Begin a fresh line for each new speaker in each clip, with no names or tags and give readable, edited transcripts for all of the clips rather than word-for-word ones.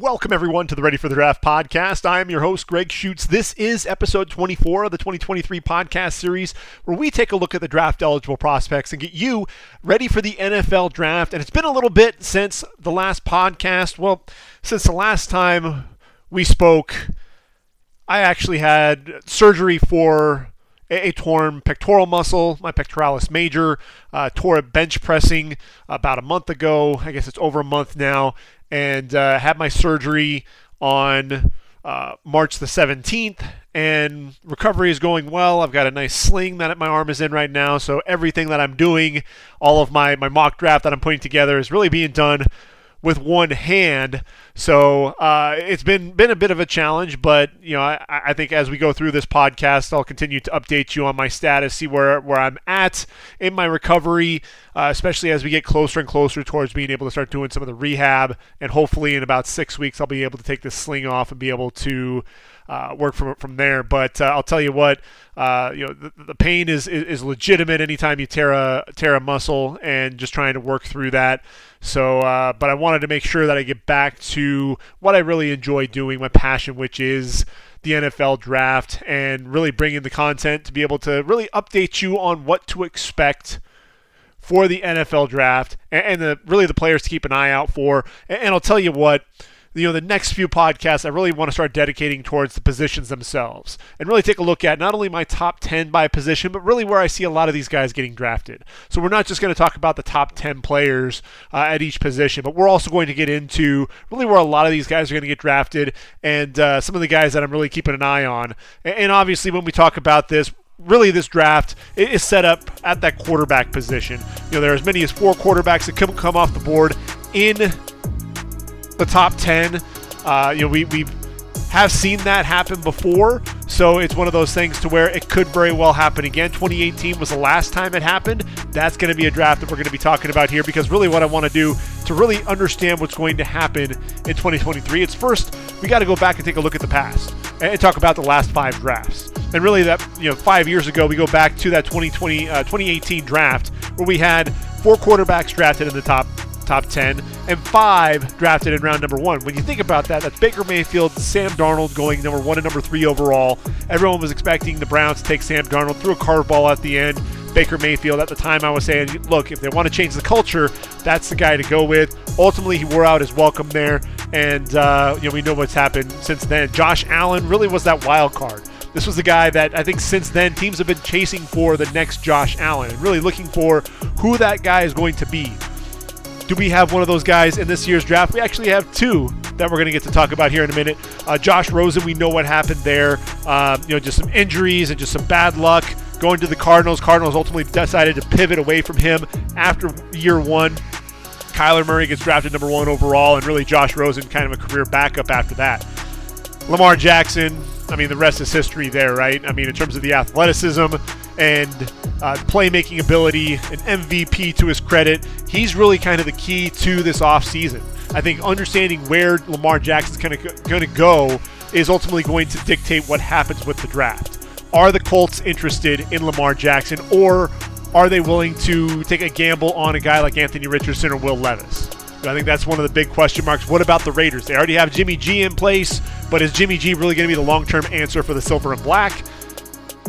Welcome, everyone, to the Ready for the Draft podcast. I am your host, Gregg Schutze. This is episode 24 of the 2023 podcast series, where we take a look at the draft-eligible prospects and get you ready for the NFL draft. And it's been a little bit since the last podcast. Well, since the last time we spoke, I actually had surgery for a torn pectoral muscle, my pectoralis major, tore it bench pressing about a month ago. I guess it's over a month now. And had my surgery on March the 17th, and recovery is going well. I've got a nice sling that my arm is in right now, so everything that I'm doing, all of my mock draft that I'm putting together is really being done with one hand. So it's been a bit of a challenge, but I think as we go through this podcast, I'll continue to update you on my status, see where I'm at in my recovery, especially as we get closer and closer towards being able to start doing some of the rehab. And hopefully in about 6 weeks, I'll be able to take this sling off and be able to work from there. But I'll tell you what, the pain is legitimate anytime you tear a muscle, and just trying to work through that. So, but I wanted to make sure that I get back to what I really enjoy doing, my passion, which is the NFL draft, and really bringing the content to be able to really update you on what to expect for the NFL draft, and really the players to keep an eye out for. And I'll tell you what, the next few podcasts I really want to start dedicating towards the positions themselves, and really take a look at not only my top 10 by position, but really where I see a lot of these guys getting drafted. So we're not just going to talk about the top 10 players at each position, but we're also going to get into really where a lot of these guys are going to get drafted, and some of the guys that I'm really keeping an eye on. And obviously when we talk about this, really this draft is set up at that quarterback position. There are as many as 4 quarterbacks that come off the board in the top 10. We have seen that happen before, so it's one of those things to where it could very well happen again. 2018 was the last time it happened. That's going to be a draft that we're going to be talking about here, because really what I want to do to really understand what's going to happen in 2023, it's first we got to go back and take a look at the past and talk about the last 5 drafts. And really that 5 years ago, we go back to that 2018 draft where we had 4 quarterbacks drafted in the top 10 and 5 drafted in round number 1. When you think about that, that's Baker Mayfield, Sam Darnold going number 1 and number 3 overall. Everyone was expecting the Browns to take Sam Darnold, threw a curveball at the end. Baker Mayfield, at the time I was saying, look, if they want to change the culture, that's the guy to go with. Ultimately, he wore out his welcome there, and we know what's happened since then. Josh Allen really was that wild card. This was the guy that I think since then teams have been chasing for the next Josh Allen, and really looking for who that guy is going to be. Do we have one of those guys in this year's draft? We actually have 2 that we're going to get to talk about here in a minute. Josh Rosen, we know what happened there. Just some injuries and just some bad luck going to the Cardinals. Cardinals ultimately decided to pivot away from him after year 1. Kyler Murray gets drafted number 1 overall, and really Josh Rosen kind of a career backup after that. Lamar Jackson, the rest is history there, right? In terms of the athleticism and playmaking ability, an MVP to his credit, he's really kind of the key to this offseason. I think understanding where Lamar Jackson's kind of going to go is ultimately going to dictate what happens with the draft. Are the Colts interested in Lamar Jackson, or are they willing to take a gamble on a guy like Anthony Richardson or Will Levis? I think that's one of the big question marks. What about the Raiders? They already have Jimmy G in place, but is Jimmy G really going to be the long-term answer for the Silver and Black?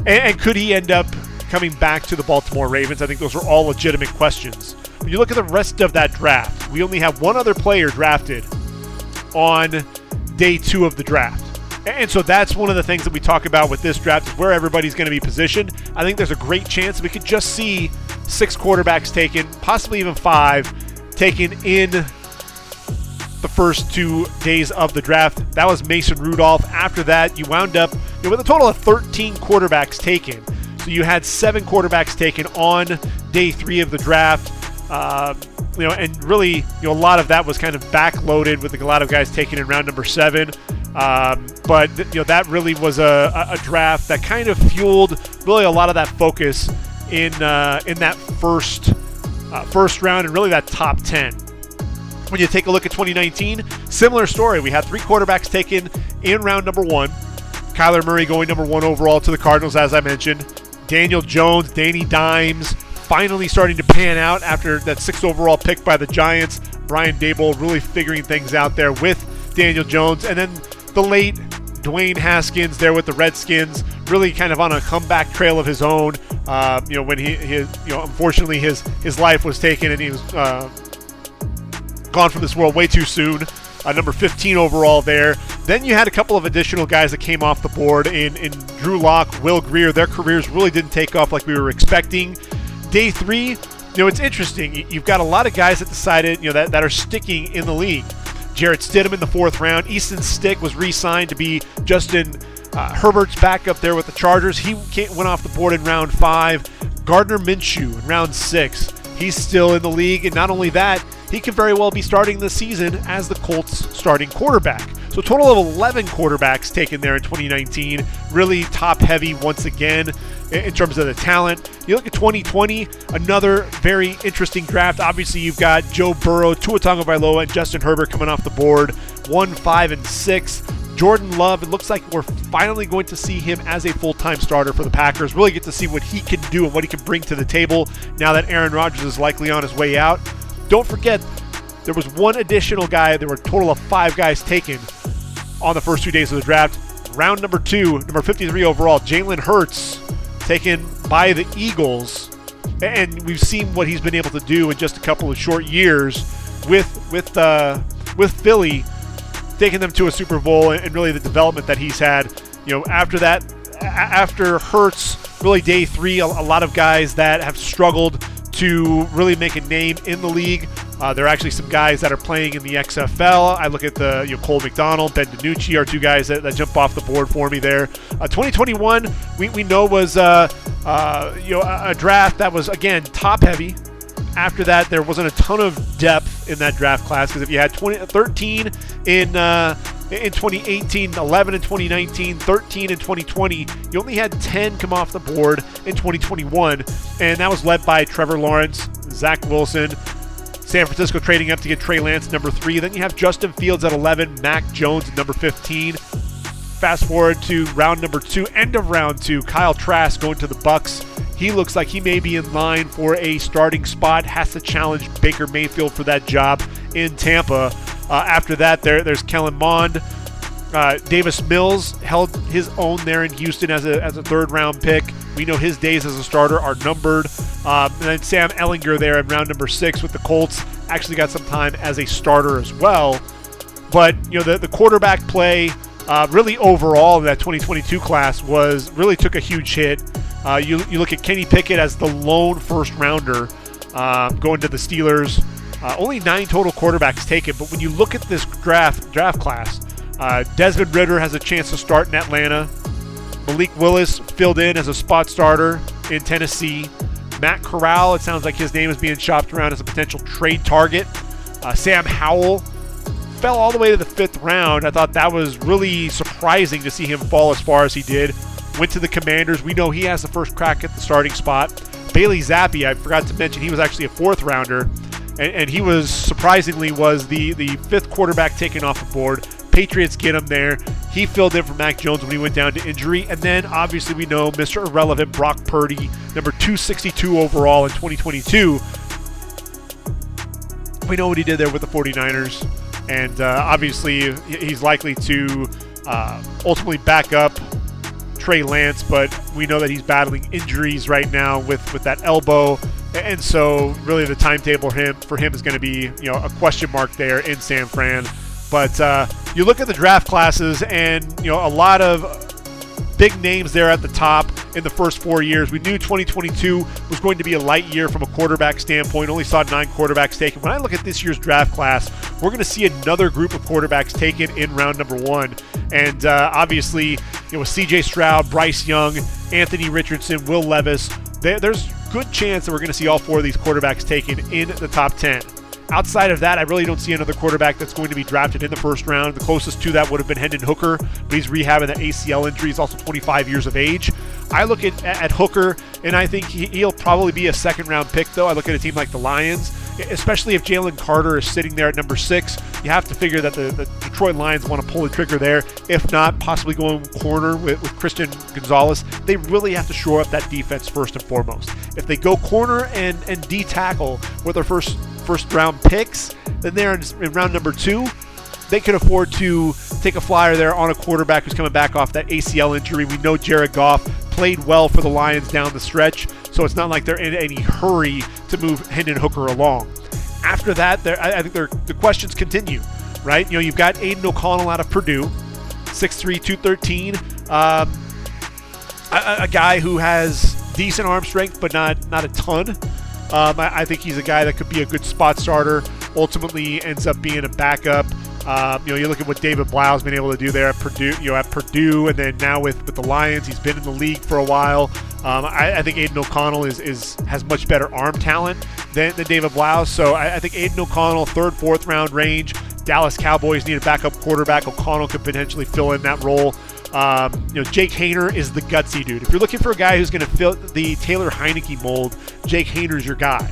And could he end up coming back to the Baltimore Ravens? I think those are all legitimate questions. When you look at the rest of that draft, we only have 1 other player drafted on day 2 of the draft. And so that's one of the things that we talk about with this draft, is where everybody's going to be positioned. I think there's a great chance we could just see 6 quarterbacks taken, possibly even 5, taken in the first 2 days of the draft. That was Mason Rudolph. After that, you wound up with a total of 13 quarterbacks taken. So you had 7 quarterbacks taken on day 3 of the draft. And really, a lot of that was kind of backloaded with a lot of guys taken in round number 7. But that really was a draft that kind of fueled really a lot of that focus in that first round, and really that top 10. When you take a look at 2019, similar story. We had 3 quarterbacks taken in round number 1. Kyler Murray going number 1 overall to the Cardinals, as I mentioned. Daniel Jones, Danny Dimes, finally starting to pan out after that 6th overall pick by the Giants. Brian Daboll really figuring things out there with Daniel Jones, and then the late Dwayne Haskins there with the Redskins, really kind of on a comeback trail of his own. When unfortunately his life was taken and he was gone from this world way too soon. Number 15 overall there. Then you had a couple of additional guys that came off the board in Drew Lock, Will Greer. Their careers really didn't take off like we were expecting. Day 3, it's interesting. You've got a lot of guys that decided, that are sticking in the league. Jarrett Stidham in the 4th round. Easton Stick was re-signed to be Justin Herbert's backup there with the Chargers. He went off the board in round 5. Gardner Minshew in round 6. He's still in the league, and not only that, he could very well be starting the season as the Colts starting quarterback. So a total of 11 quarterbacks taken there in 2019. Really top-heavy once again in terms of the talent. You look at 2020, another very interesting draft. Obviously, you've got Joe Burrow, Tua Tagovailoa, and Justin Herbert coming off the board. 1, 5, and 6. Jordan Love, it looks like we're finally going to see him as a full-time starter for the Packers. Really get to see what he can do and what he can bring to the table now that Aaron Rodgers is likely on his way out. Don't forget, there was one additional guy. There were a total of 5 guys taken on the first 2 days of the draft. Round number 2, number 53 overall, Jalen Hurts, taken by the Eagles. And we've seen what he's been able to do in just a couple of short years with Philly, taking them to a Super Bowl, and really the development that he's had. After that, after Hurts, really day 3, a lot of guys that have struggled to really make a name in the league. There are actually some guys that are playing in the XFL. I look at the Cole McDonald, Ben DiNucci are 2 guys that jump off the board for me there. 2021, we know was a draft that was, again, top-heavy. After that, there wasn't a ton of depth in that draft class, because if you had 13 in 2018, 11 in 2019, 13 in 2020, you only had 10 come off the board in 2021, and that was led by Trevor Lawrence, Zach Wilson, San Francisco trading up to get Trey Lance, number 3. Then you have Justin Fields at 11, Mac Jones at number 15. Fast forward to round number 2, end of round 2, Kyle Trask going to the Bucks. He looks like he may be in line for a starting spot, has to challenge Baker Mayfield for that job in Tampa. After that, there's Kellen Mond. Davis Mills held his own there in Houston as a 3rd-round pick. We know his days as a starter are numbered. And then Sam Ehlinger there in round number 6 with the Colts actually got some time as a starter as well. But the quarterback play really overall in that 2022 class really took a huge hit. You look at Kenny Pickett as the lone first-rounder going to the Steelers. Only 9 total quarterbacks taken, but when you look at this draft class, Desmond Ridder has a chance to start in Atlanta. Malik Willis filled in as a spot starter in Tennessee. Matt Corral, it sounds like his name is being shopped around as a potential trade target. Sam Howell fell all the way to the 5th round. I thought that was really surprising to see him fall as far as he did. Went to the Commanders. We know he has the first crack at the starting spot. Bailey Zappi, I forgot to mention, he was actually a 4th rounder. And he was, surprisingly, was the 5th quarterback taken off the board. Patriots get him there. He filled in for Mac Jones when he went down to injury. And then, obviously, we know Mr. Irrelevant Brock Purdy, number 262 overall in 2022. We know what he did there with the 49ers. And, obviously, he's likely to ultimately back up Trey Lance, but we know that he's battling injuries right now with that elbow. And so, really, the timetable for him is going to be, a question mark there in San Fran. But you look at the draft classes, and a lot of big names there at the top in the first 4 years. We knew 2022 was going to be a light year from a quarterback standpoint. Only saw 9 quarterbacks taken. When I look at this year's draft class, we're going to see another group of quarterbacks taken in round number 1. And obviously, with C.J. Stroud, Bryce Young, Anthony Richardson, Will Levis, there's good chance that we're going to see all 4 of these quarterbacks taken in the top 10. Outside of that, I really don't see another quarterback that's going to be drafted in the first round. The closest to that would have been Hendon Hooker, but he's rehabbing that ACL injury. He's also 25 years of age. I look at Hooker, and I think he'll probably be a second-round pick, though. I look at a team like the Lions, especially if Jalen Carter is sitting there at number 6. You have to figure that the Detroit Lions want to pull the trigger there. If not, possibly going corner with Christian Gonzalez. They really have to shore up that defense first and foremost. If they go corner and D-tackle with their first round picks, then they're in round number 2. they could afford to take a flyer there on a quarterback who's coming back off that ACL injury. We know Jared Goff played well for the Lions down the stretch, so it's not like they're in any hurry to move Hendon Hooker along. After that, I think the questions continue, right? You've got Aiden O'Connell out of Purdue, 6'3", 213, a guy who has decent arm strength, but not a ton. I think he's a guy that could be a good spot starter. Ultimately, ends up being a backup. You look at what David Blau's been able to do there at Purdue, and then now with the Lions, he's been in the league for a while. I think Aiden O'Connell has much better arm talent than David Blau. So I think Aiden O'Connell, 3rd, 4th round range. Dallas Cowboys need a backup quarterback. O'Connell could potentially fill in that role. Jake Haener is the gutsy dude. If you're looking for a guy who's going to fill the Taylor Heineke mold, Jake Haener's your guy.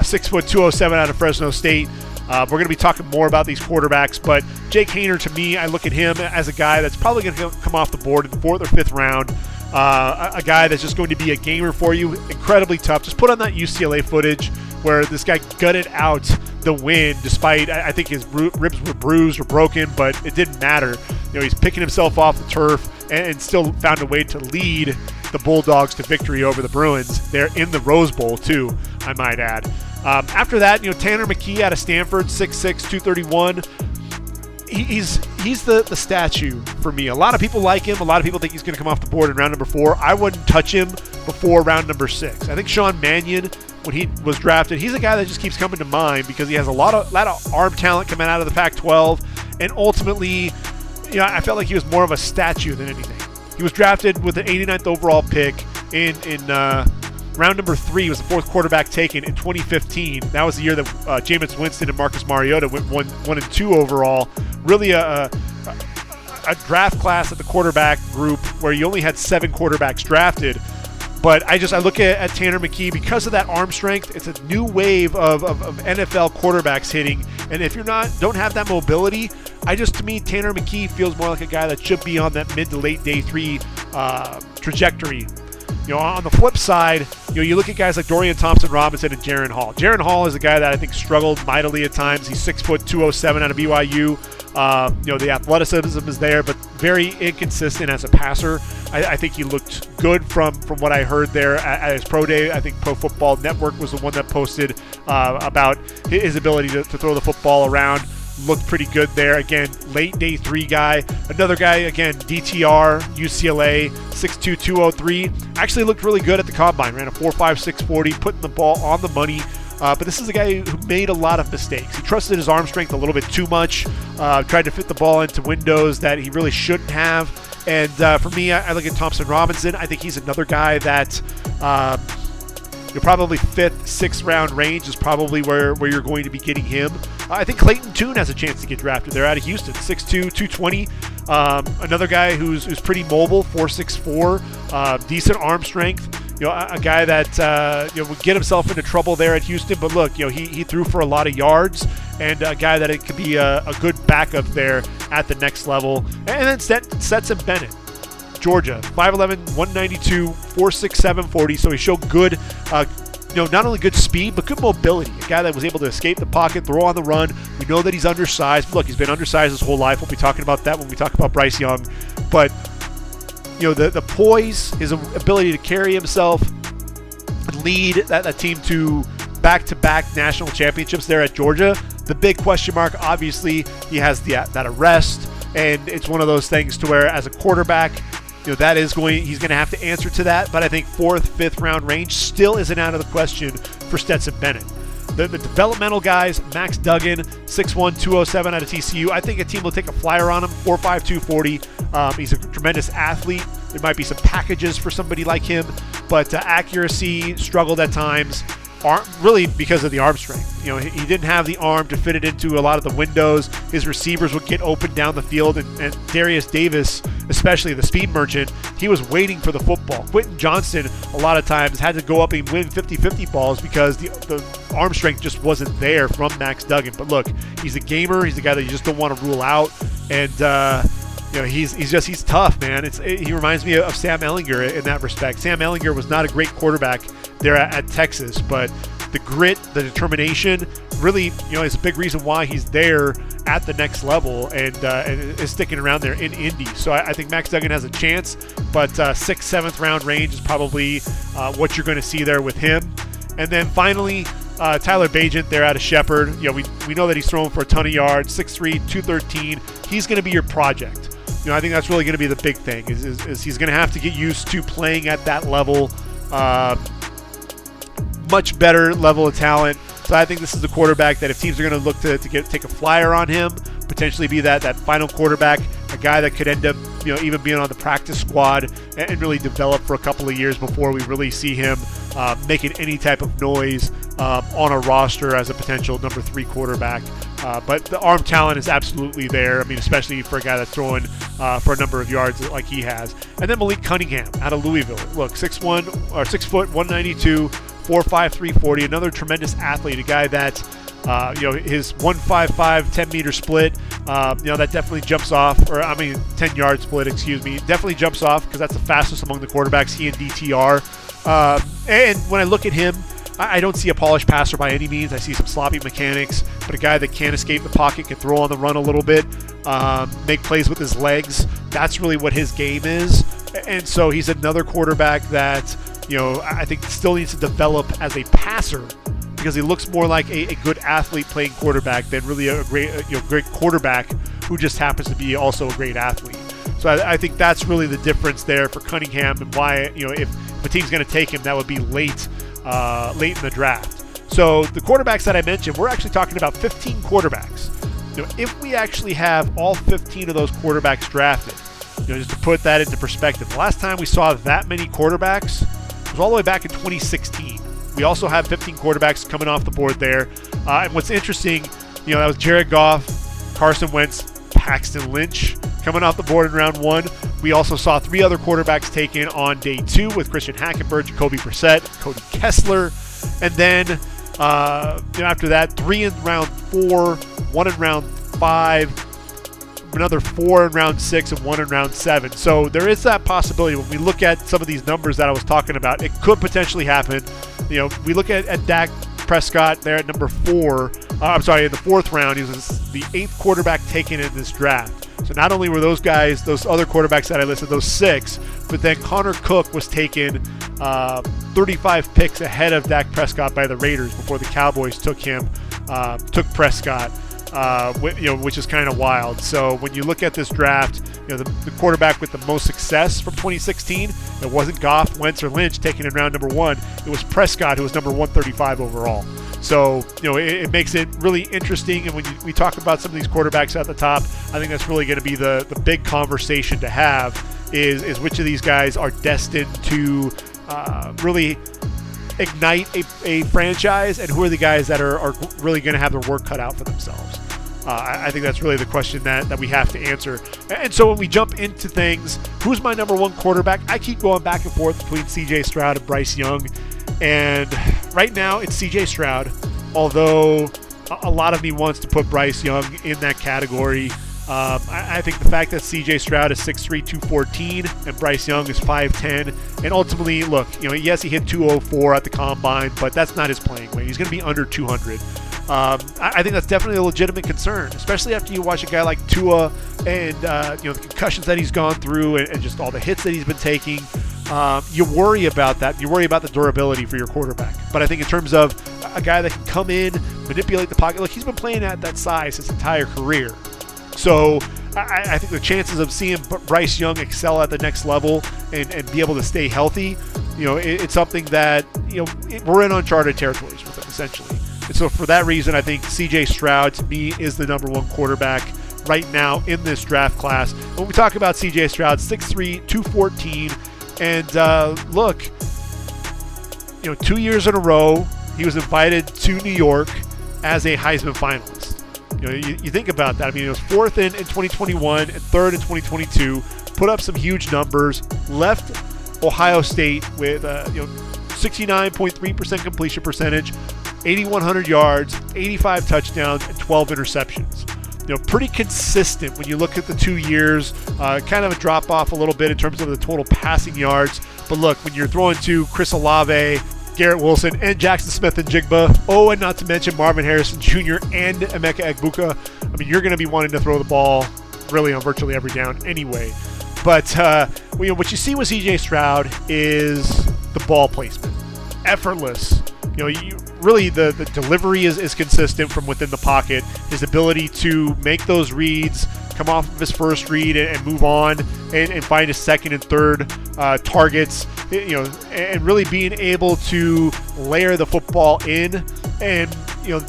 6 foot 207 out of Fresno State. We're going to be talking more about these quarterbacks, but Jake Haener, to me, I look at him as a guy that's probably going to come off the board in the 4th or 5th round. A guy that's just going to be a gamer for you. Incredibly tough. Just put on that UCLA footage where this guy gutted out the win despite, I think his ribs were bruised or broken, but it didn't matter. He's picking himself off the turf and still found a way to lead the Bulldogs to victory over the Bruins. They're in the Rose Bowl too, I might add. After that, Tanner McKee out of Stanford, 6'6", 231. He's the statue for me. A lot of people like him. A lot of people think he's going to come off the board in round number 4. I wouldn't touch him before round number 6. I think Sean Mannion, when he was drafted, he's a guy that just keeps coming to mind because he has a lot of arm talent coming out of the Pac-12, and ultimately, I felt like he was more of a statue than anything. He was drafted with an 89th overall pick in round number 3. Was the 4th quarterback taken in 2015. That was the year that Jameis Winston and Marcus Mariota went 1 and 2 overall. Really a draft class at the quarterback group where you only had 7 quarterbacks drafted. But I look at Tanner McKee because of that arm strength. It's a new wave of NFL quarterbacks hitting, and if don't have that mobility, to me Tanner McKee feels more like a guy that should be on that mid to late day 3 trajectory. On the flip side, you look at guys like Dorian Thompson-Robinson and Jaren Hall. Jaren Hall is a guy that I think struggled mightily at times. He's 6 foot 207 out of BYU. The athleticism is there, but very inconsistent as a passer. I think he looked good from what I heard there at his pro day. I think Pro Football Network was the one that posted about his ability to throw the football around. Looked pretty good there. Again, late day 3 guy. Another guy, again, DTR, UCLA, 6'2", 203. Actually looked really good at the combine. Ran a 4.5, 640, putting the ball on the money. But this is a guy who made a lot of mistakes. He trusted his arm strength a little bit too much. Tried to fit the ball into windows that he really shouldn't have. And for me, I look at Thompson-Robinson. I think he's another guy that probably 5th, 6th round range is probably where you're going to be getting him. I think Clayton Tune has a chance to get drafted. They're out of Houston, 6'2", 220. Another guy who's pretty mobile, 4'6", decent arm strength. A guy that would get himself into trouble there at Houston, but look, he threw for a lot of yards, and a guy that it could be a good backup there at the next level. And then Stetson Bennett, Georgia, 5'11", 192, 4'6", 740. So he showed good, not only good speed, but good mobility. A guy that was able to escape the pocket, throw on the run. We know that he's undersized. Look, he's been undersized his whole life. We'll be talking about that when we talk about Bryce Young. But, the poise, his ability to carry himself, and lead that team to back-to-back national championships there at Georgia. The big question mark, obviously, he has that arrest. And it's one of those things to where, as a quarterback, he's going to have to answer to that. But I think 4th, 5th round range still isn't out of the question for Stetson Bennett. The developmental guys, Max Duggan, 6'1", 207 out of TCU. I think a team will take a flyer on him, 4'5", 240. He's a tremendous athlete. There might be some packages for somebody like him, but accuracy struggled at times. Really because of the arm strength. He didn't have the arm to fit it into a lot of the windows. His receivers would get open down the field, and Darius Davis, especially the speed merchant, he was waiting for the football. Quentin Johnston, a lot of times, had to go up and win 50-50 balls because the arm strength just wasn't there from Max Duggan. But look, he's a gamer. He's a guy that you just don't want to rule out. And, he's tough, man. He reminds me of Sam Ehlinger in that respect. Sam Ehlinger was not a great quarterback there at Texas, but the grit, the determination, really, is a big reason why he's there at the next level and is sticking around there in Indy. So I think Max Duggan has a chance, but 6th, 7th round range is probably what you're going to see there with him. And then finally, Tyler Bagent there out of Shepherd. We know that he's throwing for a ton of yards, 6'3", 213. He's going to be your project. I think that's really going to be the big thing is he's going to have to get used to playing at that level, much better level of talent. So I think this is the quarterback that if teams are going to look to take a flyer on him, potentially be that final quarterback, a guy that could end up even being on the practice squad and really develop for a couple of years before we really see him making any type of noise on a roster as a potential number 3 quarterback. But the arm talent is absolutely there. Especially for a guy that's throwing for a number of yards like he has. And then Malik Cunningham out of Louisville. Look, 6 foot, 192, 4.5, 340. Another tremendous athlete. A guy that his 1.55, 10-meter split, that definitely jumps off. 10-yard split, excuse me. Definitely jumps off because that's the fastest among the quarterbacks. He and DTR. And when I look at him, I don't see a polished passer by any means. I see some sloppy mechanics, but a guy that can escape the pocket, can throw on the run a little bit, make plays with his legs. That's really what his game is. And so he's another quarterback that, I think still needs to develop as a passer because he looks more like a good athlete playing quarterback than really a great quarterback who just happens to be also a great athlete. So I think that's really the difference there for Cunningham and why, if a team's going to take him, that would be late in the draft. So the quarterbacks that I mentioned, we're actually talking about 15 quarterbacks. If we actually have all 15 of those quarterbacks drafted, just to put that into perspective, the last time we saw that many quarterbacks was all the way back in 2016. We also have 15 quarterbacks coming off the board there. And what's interesting, that was Jared Goff, Carson Wentz, Paxton Lynch coming off the board in round 1. We also saw 3 other quarterbacks taken on day 2 with Christian Hackenberg, Jacoby Brissett, Cody Kessler. And then after that, 3 in round 4, 1 in round 5, another 4 in round 6, and 1 in round 7. So there is that possibility. When we look at some of these numbers that I was talking about, it could potentially happen. We look at Dak Prescott there at number 4. In the 4th round, he was the 8th quarterback taken in this draft. So not only were those guys, those other quarterbacks that I listed, those 6, but then Connor Cook was taken 35 picks ahead of Dak Prescott by the Raiders before the Cowboys took Prescott, which is kind of wild. So when you look at this draft, the quarterback with the most success from 2016, it wasn't Goff, Wentz, or Lynch taken in round number 1. It was Prescott, who was number 135 overall. So, it makes it really interesting. And when we talk about some of these quarterbacks at the top, I think that's really going to be the big conversation to have is which of these guys are destined to really ignite a franchise and who are the guys that are really going to have their work cut out for themselves. I think that's really the question that we have to answer. And so when we jump into things, who's my number 1 quarterback? I keep going back and forth between CJ Stroud and Bryce Young. And right now it's CJ Stroud, although a lot of me wants to put Bryce Young in that category. I think the fact that CJ Stroud is 6'3", 214, and Bryce Young is 5'10", and ultimately, look, yes, he hit 204 at the combine, but that's not his playing weight. He's going to be under 200. I think that's definitely a legitimate concern, especially after you watch a guy like Tua and the concussions that he's gone through and just all the hits that he's been taking. You worry about that. You worry about the durability for your quarterback. But I think in terms of a guy that can come in, manipulate the pocket, look, he's been playing at that size his entire career. So I think the chances of seeing Bryce Young excel at the next level and be able to stay healthy, it's something that, we're in uncharted territories with him, essentially. And so for that reason, I think CJ Stroud, to me, is the number 1 quarterback right now in this draft class. When we talk about CJ Stroud, 6'3", 214, and look, 2 years in a row, he was invited to New York as a Heisman finalist. You think about that. He was 4th in 2021 and 3rd in 2022, put up some huge numbers, left Ohio State with 69.3% completion percentage, 8,100 yards, 85 touchdowns, and 12 interceptions. Pretty consistent when you look at the 2 years. Kind of a drop off a little bit in terms of the total passing yards. But look, when you're throwing to Chris Olave, Garrett Wilson, and Jackson Smith-Njigba. Oh, and not to mention Marvin Harrison Jr. and Emeka Egbuka. I mean, you're going to be wanting to throw the ball really on virtually every down anyway. But what you see with C.J. Stroud is the ball placement. Effortless. Really the delivery is consistent from within the pocket. His ability to make those reads, come off of his first read and move on and find his second and third targets, and really being able to layer the football in and,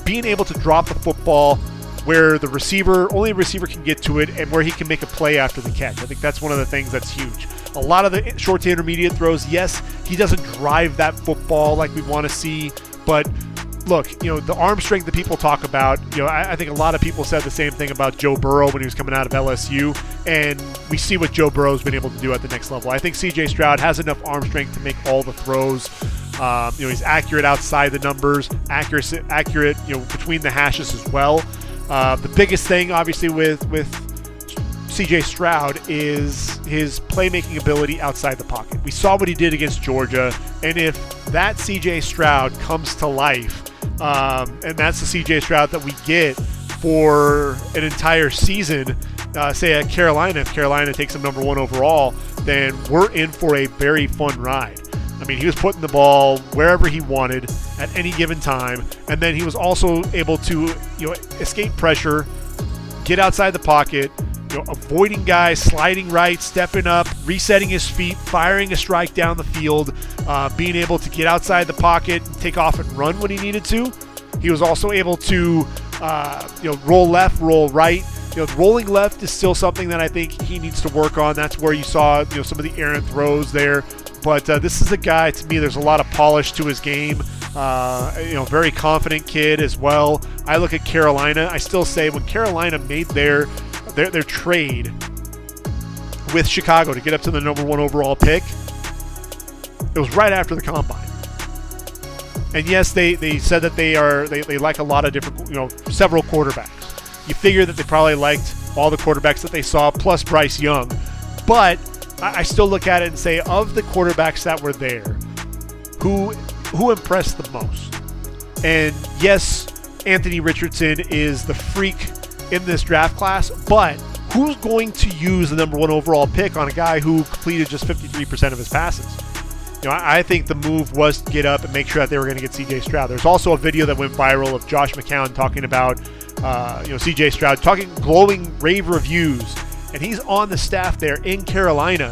being able to drop the football where only the receiver can get to it and where he can make a play after the catch. I think that's one of the things that's huge. A lot of the short to intermediate throws, yes, he doesn't drive that football like we want to see, but look, the arm strength that people talk about, I think a lot of people said the same thing about Joe Burrow when he was coming out of LSU, and we see what Joe Burrow's been able to do at the next level. I think C.J. Stroud has enough arm strength to make all the throws. He's accurate outside the numbers, accurate, between the hashes as well. The biggest thing, obviously, with C.J. Stroud is his playmaking ability outside the pocket. We saw what he did against Georgia, and if that C.J. Stroud comes to life, and that's the C.J. Stroud that we get for an entire season, say at Carolina, if Carolina takes him number 1 overall, then we're in for a very fun ride. I mean, he was putting the ball wherever he wanted at any given time, and then he was also able to, escape pressure, get outside the pocket, avoiding guys, sliding right, stepping up, resetting his feet, firing a strike down the field, being able to get outside the pocket, take off and run when he needed to. He was also able to, roll left, roll right. Rolling left is still something that I think he needs to work on. That's where you saw, some of the errant throws there. But this is a guy, to me, there's a lot of polish to his game. Very confident kid as well. I look at Carolina. I still say when Carolina made their trade with Chicago to get up to the number 1 overall pick, it was right after the combine. And yes, they said that they like a lot of different, several quarterbacks. You figure that they probably liked all the quarterbacks that they saw, plus Bryce Young. But I still look at it and say, of the quarterbacks that were there, who impressed the most? And yes, Anthony Richardson is the freak in this draft class, but who's going to use the number 1 overall pick on a guy who completed just 53% of his passes? I think the move was to get up and make sure that they were going to get C.J. Stroud. There's also a video that went viral of Josh McCown talking about, C.J. Stroud, talking glowing rave reviews, and he's on the staff there in Carolina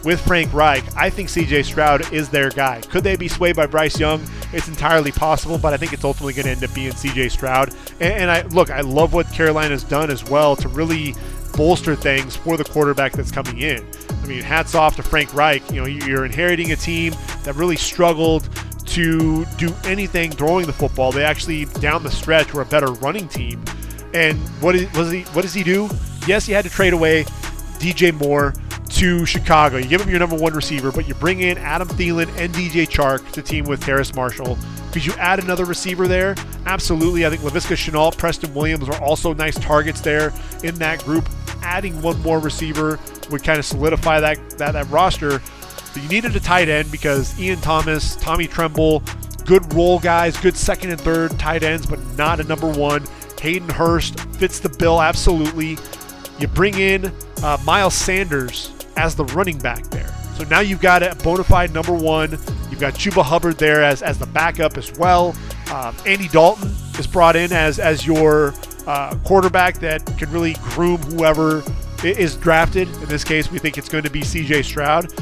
with Frank Reich. I think C.J. Stroud is their guy. Could they be swayed by Bryce Young? It's entirely possible, but I think it's ultimately going to end up being C.J. Stroud. And I love what Carolina's done as well to really bolster things for the quarterback that's coming in. I mean, hats off to Frank Reich. You're inheriting a team that really struggled to do anything throwing the football. They actually, down the stretch, were a better running team. And what does he do? Yes, you had to trade away DJ Moore to Chicago. You give him your number 1 receiver, but you bring in Adam Thielen and DJ Chark to team with Terrace Marshall. Could you add another receiver there? Absolutely. I think Laviska Shenault, Preston Williams are also nice targets there in that group. Adding one more receiver would kind of solidify that roster. But you needed a tight end because Ian Thomas, Tommy Tremble, good role guys, good second and third tight ends, but not a number 1. Hayden Hurst fits the bill absolutely. You bring in Miles Sanders as the running back there. So now you've got a bona fide number 1. You've got Chuba Hubbard there as the backup as well. Andy Dalton is brought in as your quarterback that can really groom whoever is drafted. In this case, we think it's going to be C.J. Stroud.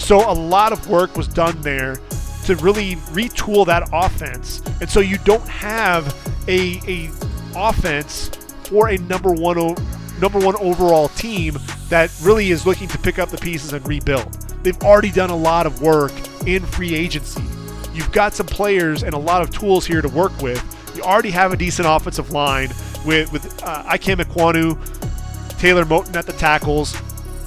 So a lot of work was done there to really retool that offense. And so you don't have a offense for a number one overall team that really is looking to pick up the pieces and rebuild. They've already done a lot of work in free agency. You've got some players and a lot of tools here to work with. You already have a decent offensive line with Ikem Ekwonu, Taylor Moton at the tackles.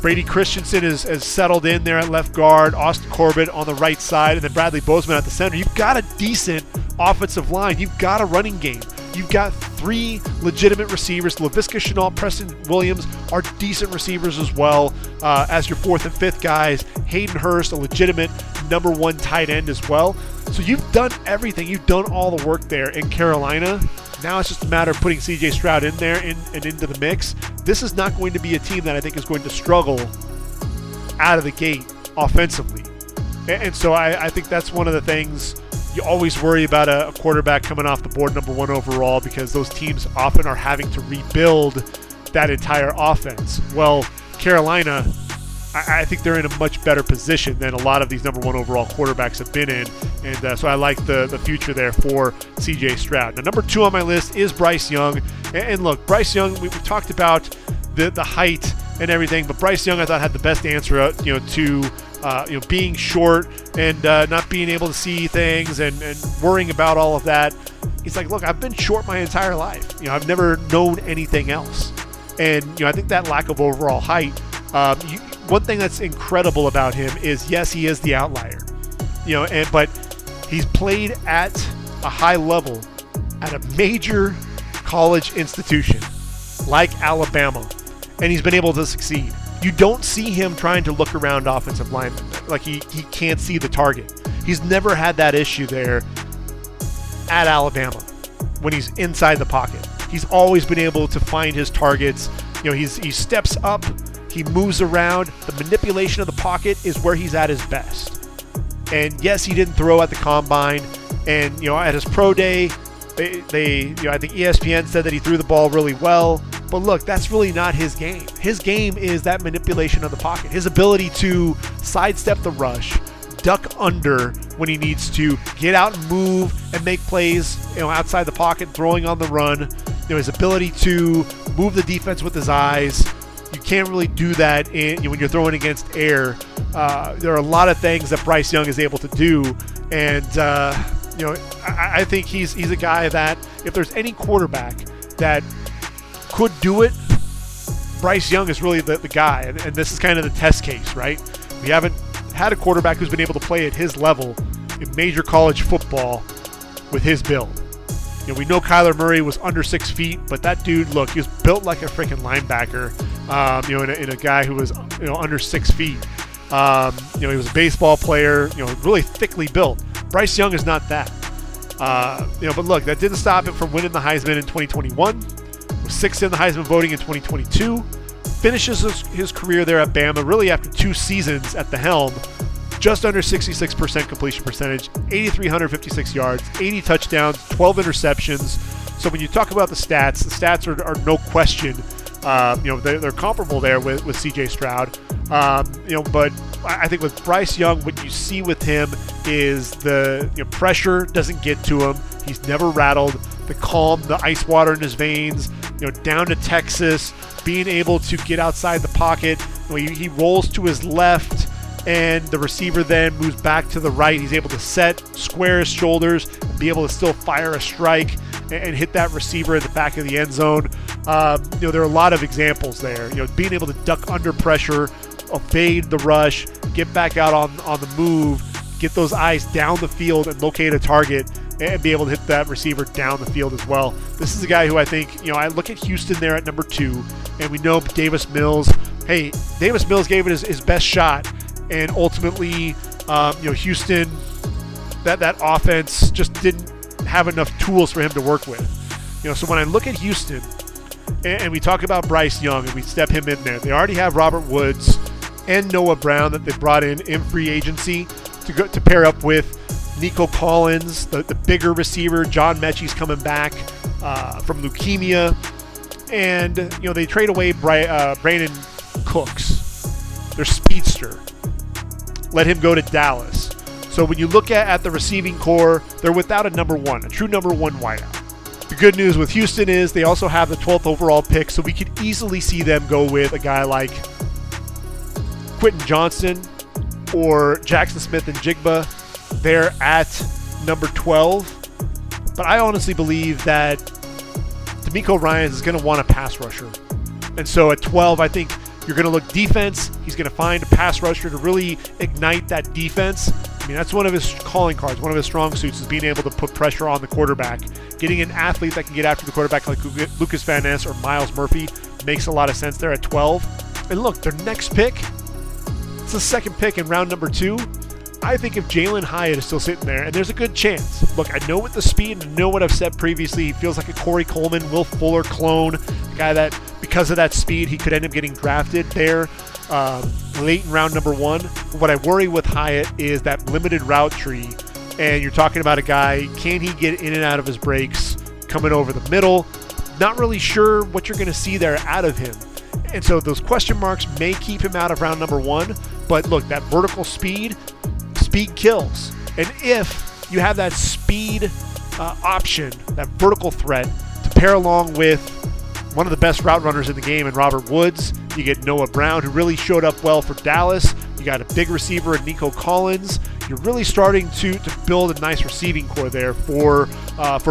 Brady Christensen is settled in there at left guard, Austin Corbett on the right side, and then Bradley Bozeman at the center. You've got a decent offensive line. You've got a running game. You've got 3 legitimate receivers. Laviska Shenault, Preston Williams are decent receivers as well as your 4th and 5th guys. Hayden Hurst, a legitimate number 1 tight end as well. So you've done everything. You've done all the work there in Carolina. Now it's just a matter of putting C.J. Stroud in there and into the mix. This is not going to be a team that I think is going to struggle out of the gate offensively. And so I think that's one of the things you always worry about a quarterback coming off the board number 1 overall, because those teams often are having to rebuild that entire offense. Well, Carolina, I think they're in a much better position than a lot of these number 1 overall quarterbacks have been in. And so I like the future there for C.J. Stroud. Now, number 2 on my list is Bryce Young. And look, Bryce Young, we talked about the height and everything, but Bryce Young, I thought, had the best answer, to being short and not being able to see things and worrying about all of that. He's like, look, I've been short my entire life. I've never known anything else. And, I think that lack of overall height, one thing that's incredible about him is, yes, he is the outlier, but he's played at a high level at a major college institution like Alabama, and he's been able to succeed. You don't see him trying to look around offensive linemen. Like he can't see the target. He's never had that issue there at Alabama when he's inside the pocket. He's always been able to find his targets. He steps up, he moves around. The manipulation of the pocket is where he's at his best. And yes, he didn't throw at the combine. And at his pro day, I think ESPN said that he threw the ball really well. But look, that's really not his game. His game is that manipulation of the pocket. His ability to sidestep the rush, duck under when he needs to, get out and move and make plays, outside the pocket, throwing on the run. His ability to move the defense with his eyes. You can't really do that when you're throwing against air. There are a lot of things that Bryce Young is able to do, and I think he's a guy that, if there's any quarterback that could do it, Bryce Young is really the guy, and this is kind of the test case, right? We haven't had a quarterback who's been able to play at his level in major college football with his build. We know Kyler Murray was under 6 feet, but that dude, look, he was built like a freaking linebacker, in a guy who was, under 6 feet. He was a baseball player, really thickly built. Bryce Young is not that. But look, that didn't stop him from winning the Heisman in 2021. Was 6th in the Heisman voting in 2022. Finishes his career there at Bama, really after 2 seasons at the helm. Just under 66% completion percentage, 8,356 yards, 80 touchdowns, 12 interceptions. So when you talk about the stats are no question. They're comparable there with C.J. Stroud. But I think with Bryce Young, what you see with him is the pressure doesn't get to him. He's never rattled. The calm, the ice water in his veins. Down to Texas, being able to get outside the pocket. He rolls to his left, and the receiver then moves back to the right. He's able to square his shoulders, and be able to still fire a strike and hit that receiver at the back of the end zone. There are a lot of examples there. Being able to duck under pressure, evade the rush, get back out on the move, get those eyes down the field and locate a target, and be able to hit that receiver down the field as well. This is a guy who I think, I look at Houston there at number 2, and we know Davis Mills. Hey, Davis Mills gave it his best shot, and ultimately, Houston, that offense just didn't have enough tools for him to work with. So when I look at Houston, and we talk about Bryce Young, and we step him in there, they already have Robert Woods and Noah Brown that they brought in free agency to pair up with Nico Collins, the bigger receiver. John Mechie's coming back from leukemia. And, they trade away Brandon Cooks, their speedster. Let him go to Dallas. So when you look at the receiving core, they're without a true number one wideout. The good news with Houston is they also have the 12th overall pick, so we could easily see them go with a guy like Quentin Johnston or Jackson Smith and Jigba. They're at number 12. But I honestly believe that DeMeco Ryans is going to want a pass rusher. And so at 12, I think you're going to look defense. He's going to find a pass rusher to really ignite that defense. I mean, that's one of his calling cards, one of his strong suits, is being able to put pressure on the quarterback. Getting an athlete that can get after the quarterback like Lucas Van Ness or Miles Murphy makes a lot of sense there at 12. And look, their next pick, it's the second pick in round number 2. I think if Jalen Hyatt is still sitting there, and there's a good chance. Look, I know with the speed, and I know what I've said previously, he feels like a Corey Coleman, Will Fuller clone, a guy that, because of that speed, he could end up getting drafted there late in round number 1. What I worry with Hyatt is that limited route tree, and you're talking about a guy, can he get in and out of his breaks coming over the middle? Not really sure what you're going to see there out of him. And so those question marks may keep him out of round number 1. But look, that vertical speed kills. And if you have that speed option, that vertical threat to pair along with one of the best route runners in the game in Robert Woods, you get Noah Brown, who really showed up well for Dallas. You got a big receiver in Nico Collins. You're really starting to build a nice receiving core there for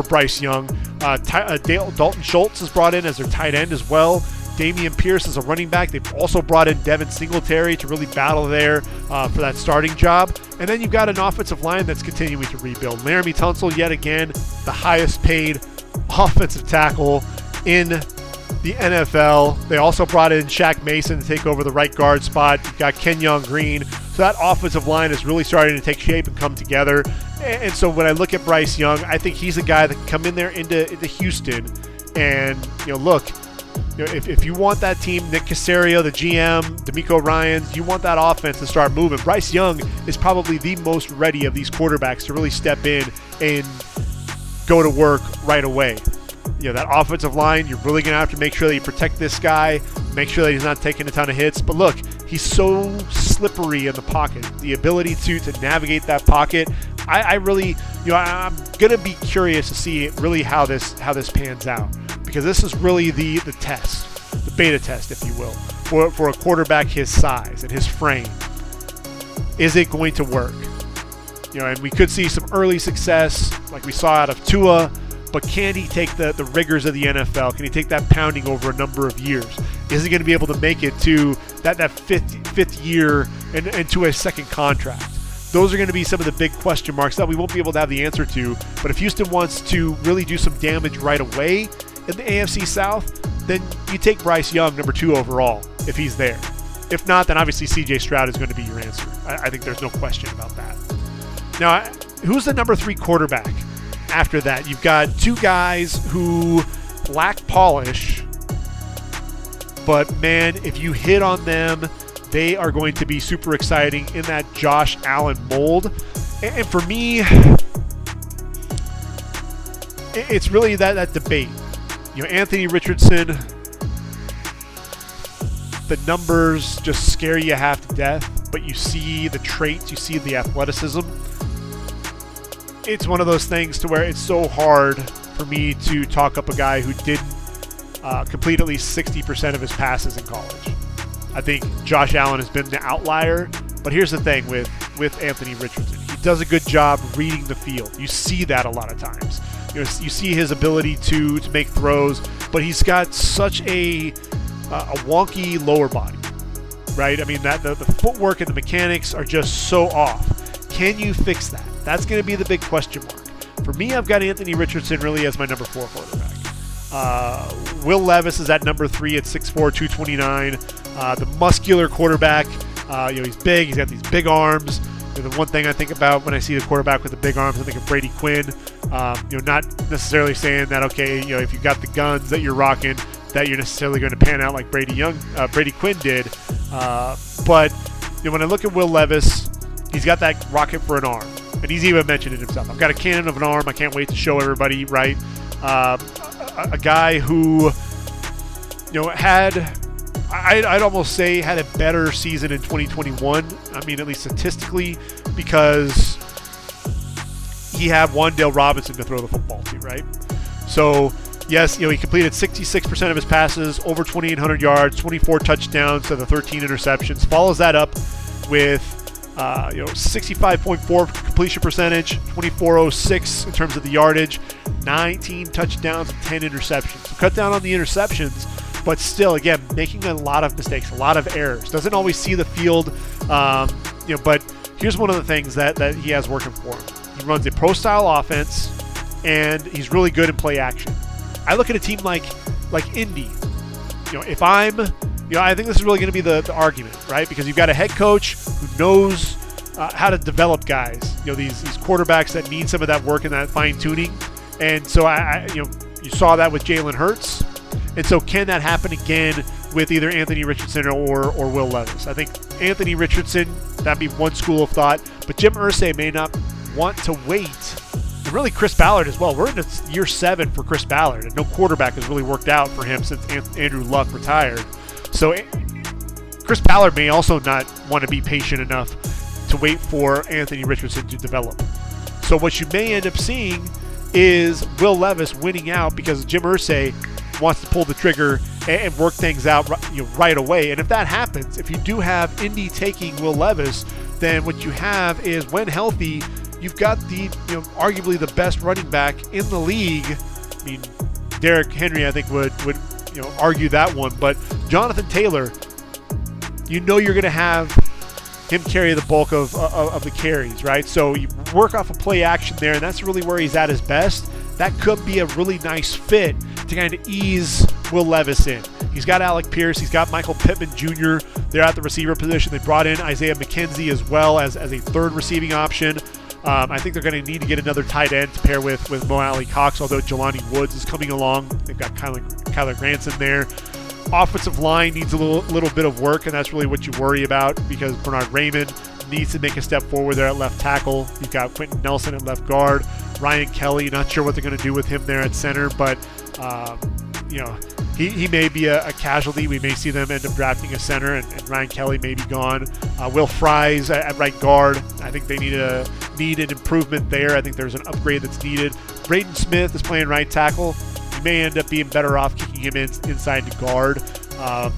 Bryce Young. Dalton Schultz is brought in as their tight end as well. Dameon Pierce is a running back. They've also brought in Devin Singletary to really battle there for that starting job. And then you've got an offensive line that's continuing to rebuild. Laramie Tunsil, yet again, the highest paid offensive tackle in the NFL. They also brought in Shaq Mason to take over the right guard spot. You've got Kenyon Green. So that offensive line is really starting to take shape and come together. And so when I look at Bryce Young, I think he's a guy that can come in there into Houston and, look, if you want that team, Nick Caserio, the GM, D'Amico Ryans, you want that offense to start moving. Bryce Young is probably the most ready of these quarterbacks to really step in and go to work right away. That offensive line, you're really going to have to make sure that you protect this guy, make sure that he's not taking a ton of hits. But look, he's so slippery in the pocket. The ability to navigate that pocket, I really, I'm going to be curious to see really how this pans out, because this is really the test, the beta test, if you will, for a quarterback his size and his frame. Is it going to work? And we could see some early success like we saw out of Tua, but can he take the rigors of the NFL? Can he take that pounding over a number of years? Is he going to be able to make it to that fifth year and to a second contract? Those are going to be some of the big question marks that we won't be able to have the answer to. But if Houston wants to really do some damage right away in the AFC South, then you take Bryce Young, number 2 overall, if he's there. If not, then obviously C.J. Stroud is going to be your answer. I think there's no question about that. Now, who's the number 3 quarterback? After that, you've got 2 guys who lack polish, but man, if you hit on them, they are going to be super exciting in that Josh Allen mold. And for me, it's really that debate. Anthony Richardson, the numbers just scare you half to death, but you see the traits, you see the athleticism. It's one of those things to where it's so hard for me to talk up a guy who didn't complete at least 60% of his passes in college. I think Josh Allen has been the outlier, but here's the thing with Anthony Richardson. He does a good job reading the field. You see that a lot of times. You see his ability to make throws, but he's got such a wonky lower body, right? I mean, that the footwork and the mechanics are just so off. Can you fix that? That's going to be the big question mark. For me, I've got Anthony Richardson really as my number 4 quarterback. Will Levis is at number 3 at 6'4", 229. The muscular quarterback. He's big. He's got these big arms. The one thing I think about when I see the quarterback with the big arms, I think of Brady Quinn. Not necessarily saying that, okay, if you've got the guns that you're rocking, that you're necessarily going to pan out like Brady Quinn did. But when I look at Will Levis, he's got that rocket for an arm. And he's even mentioned it himself. I've got a cannon of an arm. I can't wait to show everybody, right? A guy who, I'd almost say had a better season in 2021. I mean, at least statistically, because he had Wan'Dale Robinson to throw the football to, right? So, yes, he completed 66% of his passes, over 2,800 yards, 24 touchdowns to the 13 interceptions. Follows that up with 65.4 completion percentage, 24.06 in terms of the yardage, 19 touchdowns and 10 interceptions. So cut down on the interceptions, but still, again, making a lot of mistakes, a lot of errors. Doesn't always see the field, but here's one of the things that he has working for him. He runs a pro-style offense, and he's really good in play action. I look at a team like Indy. If I'm I think this is really going to be the argument, right? Because you've got a head coach who knows how to develop guys. These quarterbacks that need some of that work and that fine tuning. And so you saw that with Jalen Hurts. And so can that happen again with either Anthony Richardson or Will Levis? I think Anthony Richardson, that'd be one school of thought, but Jim Irsay may not want to wait. And really Chris Ballard as well. We're in year 7 for Chris Ballard, and no quarterback has really worked out for him since Andrew Luck retired. So Chris Ballard may also not want to be patient enough to wait for Anthony Richardson to develop. So what you may end up seeing is Will Levis winning out because Jim Irsay wants to pull the trigger and work things out right away. And if that happens, if you do have Indy taking Will Levis, then what you have is, when healthy, you've got the arguably the best running back in the league. I mean, Derrick Henry, I think, would argue that one, but Jonathan Taylor, you're going to have him carry the bulk of the carries, right? So you work off a play action there, and that's really where he's at his best. That could be a really nice fit to kind of ease Will Levis in. He's got Alec Pierce. He's got Michael Pittman Jr. there at the receiver position. They brought in Isaiah McKenzie as well as a third receiving option. I think they're going to need to get another tight end to pair with Mo Alley Cox, although Jelani Woods is coming along. They've got Kyler Granson there. Offensive line needs a little bit of work, and that's really what you worry about, because Bernard Raymond needs to make a step forward there at left tackle. You've got Quentin Nelson at left guard. Ryan Kelly, not sure what they're going to do with him there at center, but he may be a casualty. We may see them end up drafting a center, and Ryan Kelly may be gone. Will Fries at right guard. I think they need an improvement there. I think there's an upgrade that's needed. Braden Smith is playing right tackle. You may end up being better off kicking him inside to guard.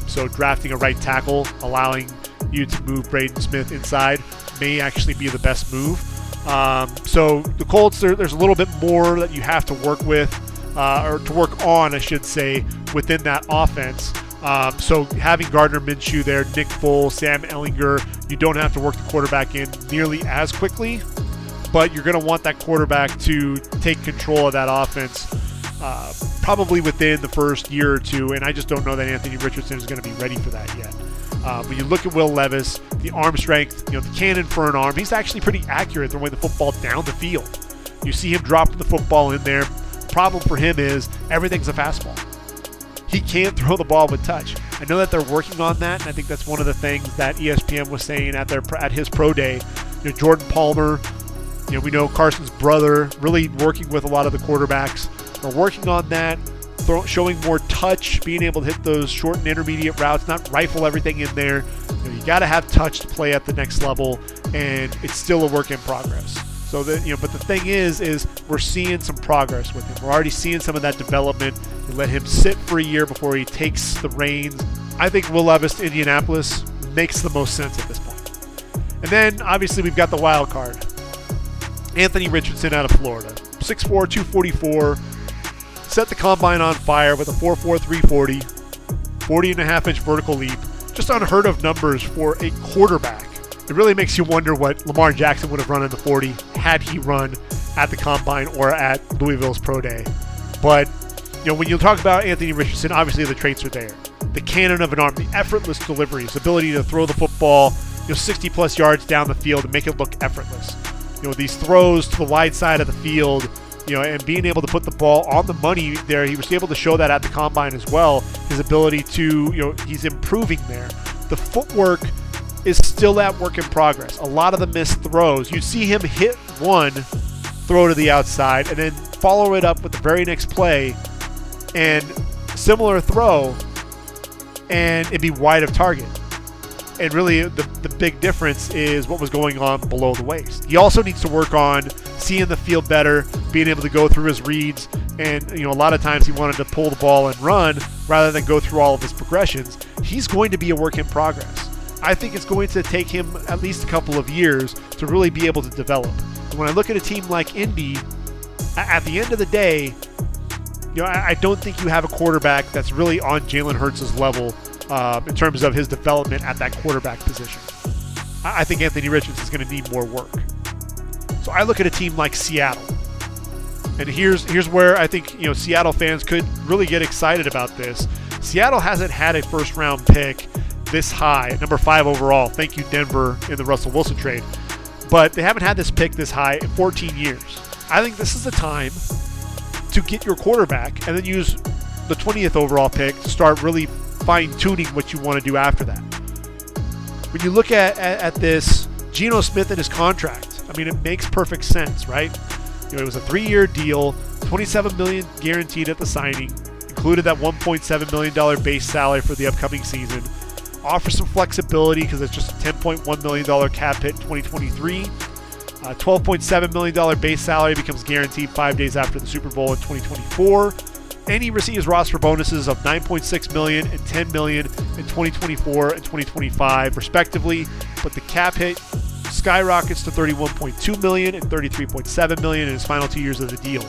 So drafting a right tackle, allowing you to move Braden Smith inside, may actually be the best move. So the Colts, there's a little bit more that you have to work with, or to work on, I should say, within that offense. So having Gardner Minshew there, Nick Foles, Sam Ehlinger, you don't have to work the quarterback in nearly as quickly, but you're going to want that quarterback to take control of that offense probably within the first year or two, and I just don't know that Anthony Richardson is going to be ready for that yet. When you look at Will Levis, the arm strength, the cannon for an arm, he's actually pretty accurate throwing the football down the field. You see him dropping the football in there. Problem for him is everything's a fastball. He can't throw the ball with touch. I know that they're working on that, and I think that's one of the things that ESPN was saying at his pro day. Jordan Palmer, we know Carson's brother, really working with a lot of the quarterbacks. Are working on that, showing more touch, being able to hit those short and intermediate routes, not rifle everything in there. You got to have touch to play at the next level, and it's still a work in progress. So that but the thing is we're seeing some progress with him. We're already seeing some of that development. You let him sit for a year before he takes the reins. I think Will Levis to Indianapolis makes the most sense at this point. And then obviously we've got the wild card, Anthony Richardson out of Florida, 6'4", 244. Set the combine on fire with a 4.4 340, 40.5-inch vertical leap. Just unheard of numbers for a quarterback. It really makes you wonder what Lamar Jackson would have run in the 40 had he run at the combine or at Louisville's pro day. But when you talk about Anthony Richardson, obviously the traits are there. The cannon of an arm, the effortless delivery, his ability to throw the football 60 plus yards down the field and make it look effortless. These throws to the wide side of the field, and being able to put the ball on the money there. He was able to show that at the combine as well. His ability to, he's improving there. The footwork is still at work in progress. A lot of the missed throws, you see him hit one throw to the outside and then follow it up with the very next play and similar throw, and it'd be wide of target. And really the big difference is what was going on below the waist. He also needs to work on seeing the field better, being able to go through his reads, and a lot of times he wanted to pull the ball and run rather than go through all of his progressions. He's going to be a work in progress. I think it's going to take him at least a couple of years to really be able to develop. And when I look at a team like Indy, at the end of the day, I don't think you have a quarterback that's really on Jalen Hurts' level in terms of his development at that quarterback position. I think Anthony Richardson is going to need more work. So I look at a team like Seattle. And here's where I think Seattle fans could really get excited about this. Seattle hasn't had a first-round pick this high, at number 5 overall. Thank you, Denver, in the Russell Wilson trade. but they haven't had this pick this high in 14 years. I think this is the time to get your quarterback and then use the 20th overall pick to start really fine-tuning what you want to do after that. When you look at this, Geno Smith and his contract, I mean, it makes perfect sense, right? It was a 3-year deal, $27 million guaranteed at the signing, included that $1.7 million base salary for the upcoming season. Offers some flexibility because it's just a $10.1 million cap hit in 2023. $12.7 million base salary becomes guaranteed 5 days after the Super Bowl in 2024. And he receives roster bonuses of $9.6 million and $10 million in 2024 and 2025, respectively. But the cap hit skyrockets to $31.2 million and $33.7 million in his final 2 years of the deal.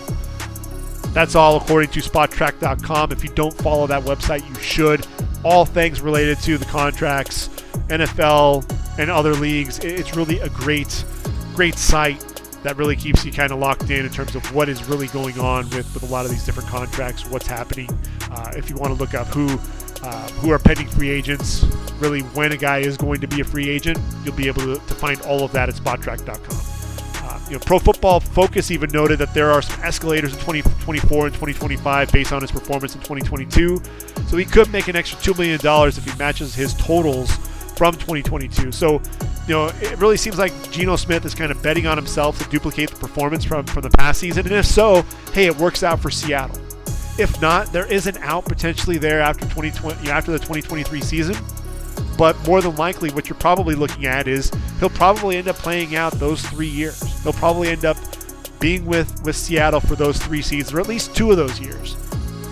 That's all according to SpotTrack.com. If you don't follow that website, you should. All things related to the contracts, NFL, and other leagues. It's really a great site that really keeps you kind of locked in terms of what is really going on with a lot of these different contracts, what's happening. If you want to look up who are pending free agents, really when a guy is going to be a free agent, you'll be able to find all of that at SpotTrack.com. Pro Football Focus even noted that there are some escalators in 2024 and 2025 based on his performance in 2022. So he could make an extra $2 million if he matches his totals from 2022. So, it really seems like Geno Smith is kind of betting on himself to duplicate the performance from the past season. And if so, hey, it works out for Seattle. If not, there is an out potentially there after the 2023 season. But more than likely, what you're probably looking at is he'll probably end up playing out those 3 years. He'll probably end up being with Seattle for those 3 seasons, or at least 2 of those years,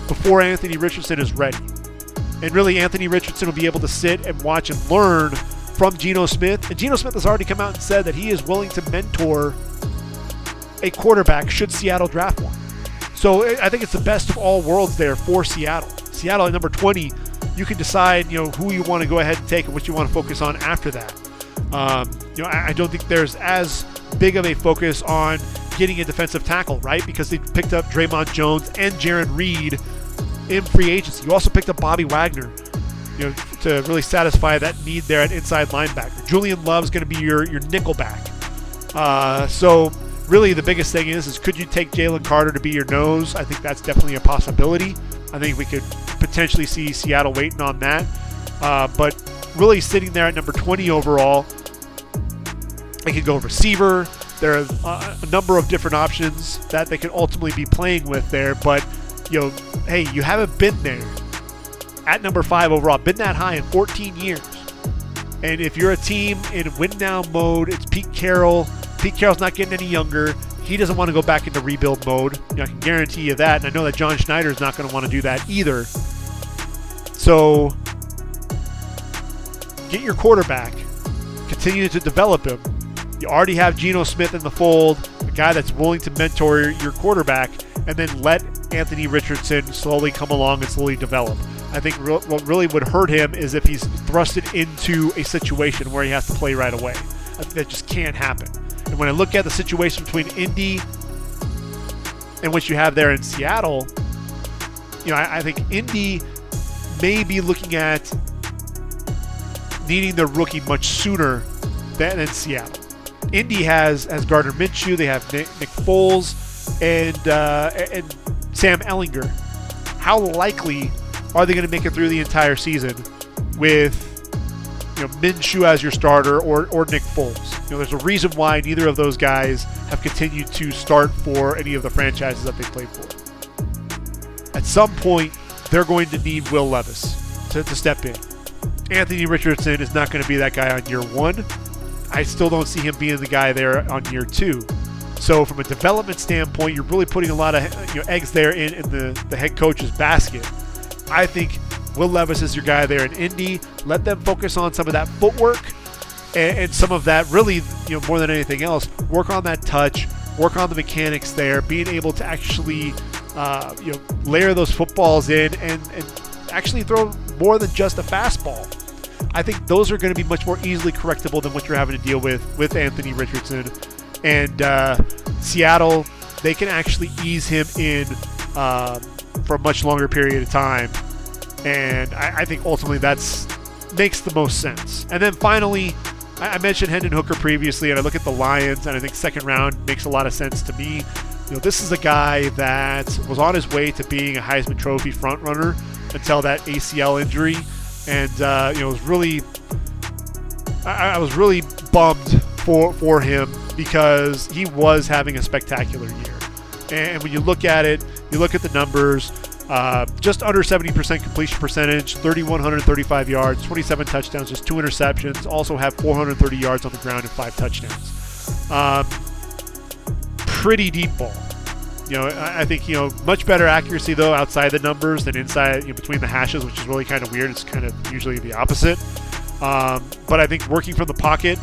before Anthony Richardson is ready. And really, Anthony Richardson will be able to sit and watch and learn from Geno Smith. And Geno Smith has already come out and said that he is willing to mentor a quarterback should Seattle draft one. So I think it's the best of all worlds there for Seattle. Seattle at number 20, you can decide, who you want to go ahead and take and what you want to focus on after that. I don't think there's as big of a focus on getting a defensive tackle, right? Because they picked up Draymond Jones and Jaron Reed in free agency. You also picked up Bobby Wagner, to really satisfy that need there at inside linebacker. Julian Love's going to be your nickel back. So really the biggest thing is could you take Jalen Carter to be your nose? I think that's definitely a possibility. I think we could potentially see Seattle waiting on that. But really sitting there at number 20 overall, they could go receiver. There are a number of different options that they could ultimately be playing with there. But, hey, you haven't been there at number 5 overall, been that high in 14 years. And if you're a team in win-now mode, it's Pete Carroll. Pete Carroll's not getting any younger. He doesn't want to go back into rebuild mode. I can guarantee you that. And I know that John Schneider's not going to want to do that either. So get your quarterback. Continue to develop him. You already have Geno Smith in the fold, a guy that's willing to mentor your quarterback, and then let Anthony Richardson slowly come along and slowly develop. I think what really would hurt him is if he's thrusted into a situation where he has to play right away. I think that just can't happen. And when I look at the situation between Indy and what you have there in Seattle, I think Indy may be looking at needing their rookie much sooner than Seattle. Indy has Gardner Minshew, they have Nick Foles, and Sam Ehlinger. How likely are they going to make it through the entire season with Minshew as your starter or Nick Foles? There's a reason why neither of those guys have continued to start for any of the franchises that they played for. At some point, they're going to need Will Levis to step in. Anthony Richardson is not going to be that guy on year 1. I still don't see him being the guy there on year 2. So from a development standpoint, you're really putting a lot of eggs there in the head coach's basket. I think Will Levis is your guy there in Indy. Let them focus on some of that footwork and some of that really, more than anything else, work on that touch, work on the mechanics there, being able to actually, layer those footballs in and actually throw more than just a fastball. I think those are going to be much more easily correctable than what you're having to deal with Anthony Richardson. And Seattle, they can actually ease him in for a much longer period of time. And I think ultimately makes the most sense. And then finally, I mentioned Hendon Hooker previously, and I look at the Lions, and I think second round makes a lot of sense to me. This is a guy that was on his way to being a Heisman Trophy frontrunner until that ACL injury, and was really, I was really bummed for him because he was having a spectacular year. And when you look at it, you look at the numbers. Just under 70% completion percentage, 3,135 yards, 27 touchdowns, just 2 interceptions. Also have 430 yards on the ground and 5 touchdowns. Pretty deep ball. I think, much better accuracy, though, outside the numbers than inside, between the hashes, which is really kind of weird. It's kind of usually the opposite. But I think working from the pocket,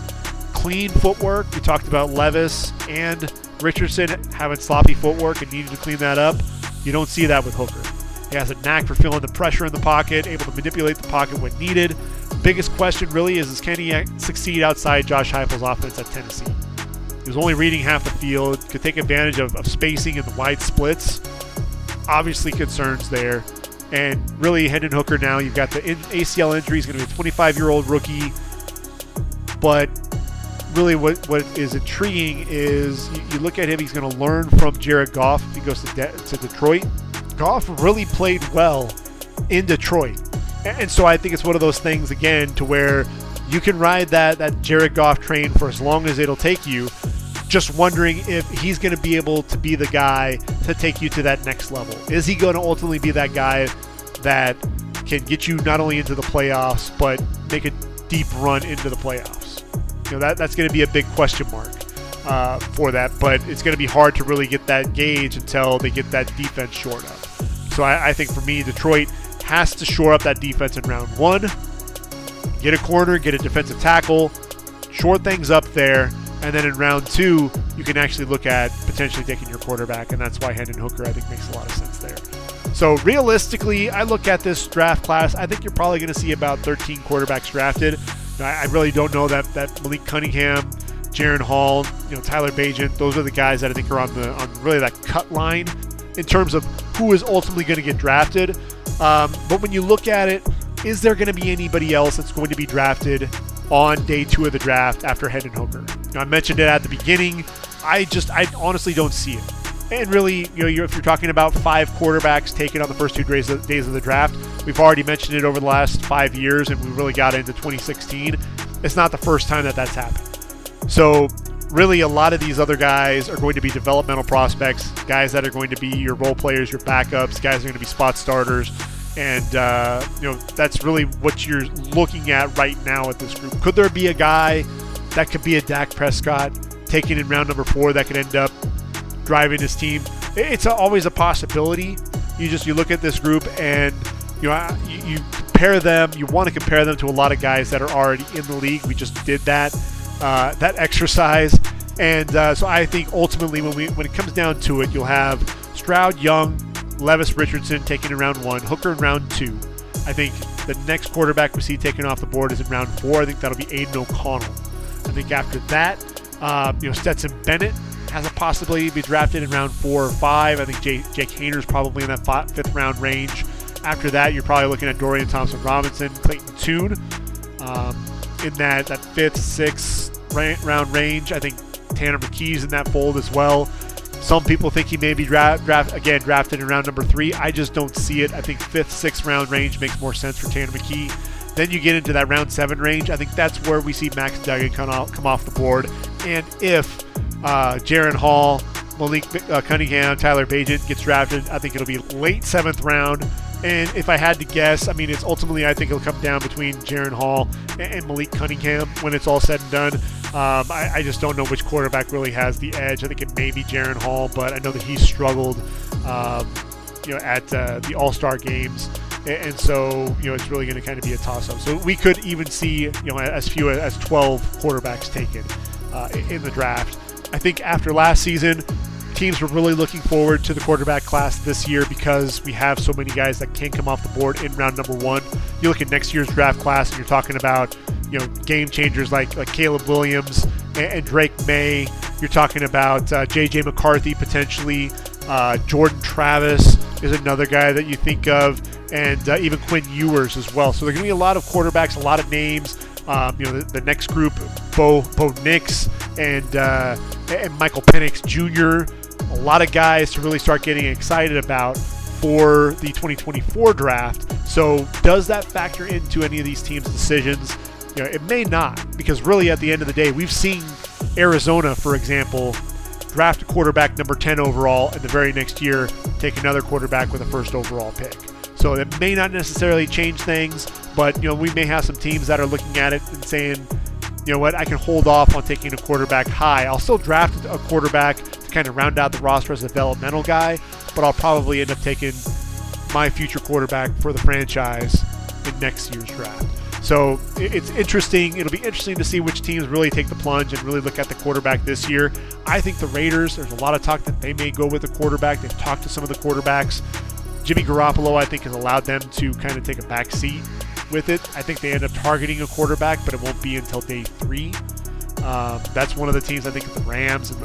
clean footwork. We talked about Levis and Richardson having sloppy footwork and needing to clean that up. You don't see that with Hooker. He has a knack for feeling the pressure in the pocket, able to manipulate the pocket when needed. Biggest question really is can he succeed outside Josh Heupel's offense at Tennessee? He was only reading half the field, could take advantage of spacing and the wide splits. Obviously concerns there. And really, Hendon Hooker now, you've got the ACL injury. He's going to be a 25-year-old rookie. But really what is intriguing is you look at him, he's going to learn from Jared Goff if he goes to Detroit. Goff really played well in Detroit. And so I think it's one of those things, again, to where you can ride that Jared Goff train for as long as it'll take you, just wondering if he's going to be able to be the guy to take you to that next level. Is he going to ultimately be that guy that can get you not only into the playoffs, but make a deep run into the playoffs? That's going to be a big question mark for that, but it's going to be hard to really get that gauge until they get that defense shored up. So I think for me, Detroit has to shore up that defense in round 1, get a corner, get a defensive tackle, shore things up there, and then in round 2, you can actually look at potentially taking your quarterback, and that's why Hendon Hooker, I think, makes a lot of sense there. So realistically, I look at this draft class, I think you're probably going to see about 13 quarterbacks drafted. I really don't know that Malik Cunningham, Jaren Hall, Tyler Bagent, those are the guys that I think are on really that cut line in terms of who is ultimately going to get drafted. But when you look at it, is there going to be anybody else that's going to be drafted on day 2 of the draft after Hendon Hooker? I mentioned it at the beginning. I honestly don't see it. And really, if you're talking about 5 quarterbacks taken on the first 2 days of the draft, we've already mentioned it over the last 5 years, and we really got into 2016. It's not the first time that's happened. So really, a lot of these other guys are going to be developmental prospects, guys that are going to be your role players, your backups, guys are going to be spot starters. And, that's really what you're looking at right now at this group. Could there be a guy that could be a Dak Prescott taken in round number 4 that could end up driving his team? It's always a possibility. You look at this group and you compare them. You want to compare them to a lot of guys that are already in the league. We just did that exercise, and so I think ultimately when it comes down to it, you'll have Stroud, Young, Levis, Richardson taken in round 1, Hooker in round 2. I think the next quarterback we see taken off the board is in round 4. I think that'll be Aiden O'Connell. I think after that, Stetson Bennett has a possibility to be drafted in round 4 or 5. I think Jake Hayner's probably in that 5th round range. After that, you're probably looking at Dorian Thompson-Robinson, Clayton Tune in that 5th, 6th round range. I think Tanner McKee's in that fold as well. Some people think he may be drafted in round number 3. I just don't see it. I think 5th, 6th round range makes more sense for Tanner McKee. Then you get into that round 7 range. I think that's where we see Max Duggan come off the board. And if Jaren Hall, Malik Cunningham, Tyler Bagent gets drafted, I think it'll be late 7th round. And if I had to guess, I think it'll come down between Jaren Hall and Malik Cunningham when it's all said and done. I just don't know which quarterback really has the edge. I think it may be Jaren Hall, but I know that he's struggled, at the All-Star games. And so, it's really going to kind of be a toss-up. So we could even see, as few as 12 quarterbacks taken in the draft. I think after last season, teams were really looking forward to the quarterback class this year because we have so many guys that can come off the board in round number 1. You look at next year's draft class and you're talking about, game changers like Caleb Williams and Drake May. You're talking about J.J. McCarthy potentially. Jordan Travis is another guy that you think of, and even Quinn Ewers as well. So there are going to be a lot of quarterbacks, a lot of names The next group, Bo Nix and Michael Penix Jr., a lot of guys to really start getting excited about for the 2024 draft. So does that factor into any of these teams' decisions? It may not, because really at the end of the day, we've seen Arizona, for example, draft a quarterback number 10 overall, and the very next year take another quarterback with a first overall pick. So it may not necessarily change things, but we may have some teams that are looking at it and saying, you know what, I can hold off on taking a quarterback high. I'll still draft a quarterback to kind of round out the roster as a developmental guy, but I'll probably end up taking my future quarterback for the franchise in next year's draft. So it's interesting. It'll be interesting to see which teams really take the plunge and really look at the quarterback this year. I think the Raiders, there's a lot of talk that they may go with a quarterback. They've talked to some of the quarterbacks. Jimmy Garoppolo, I think, has allowed them to kind of take a back seat with it. I think they end up targeting a quarterback, but it won't be until day 3. That's one of the teams, I think, the Rams, and